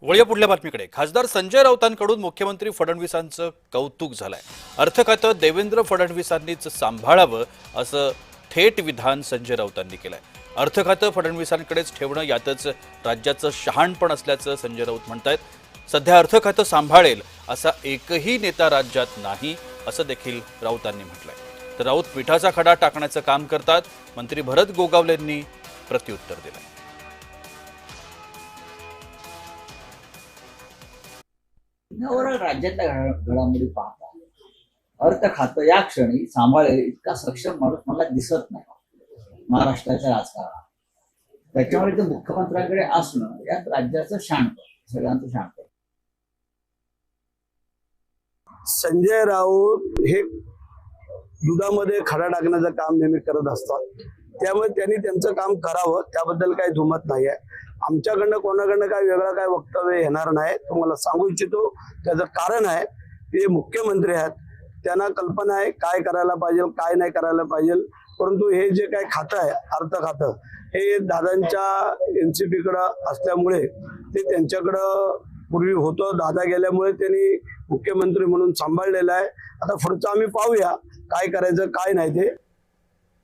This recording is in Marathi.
वळूया पुढल्या बातमीकडे। खासदार संजय राऊतांकडून मुख्यमंत्री फडणवीसांचं कौतुक झालंय। अर्थ खातं देवेंद्र फडणवीसांनीच सांभाळावं असं थेट विधान संजय राऊतांनी केलंय। अर्थ खातं फडणवीसांकडेच ठेवणं यातच राज्याचं शहाणपण असल्याचं संजय राऊत म्हणतायत। सध्या अर्थ खातं सांभाळेल असा एकही नेता राज्यात नाही असं देखील राऊतांनी म्हटलंय। तर राऊत मिठाचा खडा टाकण्याचं काम करतात। मंत्री भरत गोगावलेंनी प्रत्युत्तर दिलंय। ओव्हरऑल राज्यातल्या घडामोडी पाहता अर्थ खातं या क्षणी सांभाळेल इतका सक्षम माणूस मला दिसत नाही महाराष्ट्राच्या राजकारणात। त्याच्यामुळे ते मुख्यमंत्र्यांकडे असणं यात राज्याचं शाणपण, सगळ्यांचं शाणपण। संजय राऊत हे दुधामध्ये खडा टाकण्याचं काम नेहमी करत असतात, त्यामुळे त्यांनी त्यांचं काम करावं त्याबद्दल काही दुमत नाही आहे। आमच्याकडनं कोणाकडनं काय वेगळं काय वक्तव्य येणार नाही। तुम्हाला सांगू इच्छितो त्याचं कारण आहे ते मुख्यमंत्री आहेत, त्यांना कल्पना आहे काय करायला पाहिजे काय नाही करायला पाहिजे। परंतु हे जे काही खातं आहे अर्थ खातं हे दादांच्या NCP कडे असल्यामुळे ते त्यांच्याकडं पूर्वी होतं, दादा गेल्यामुळे त्यांनी मुख्यमंत्री म्हणून सांभाळलेलं आहे। आता पुढचं आम्ही पाहूया काय करायचं काय नाही ते।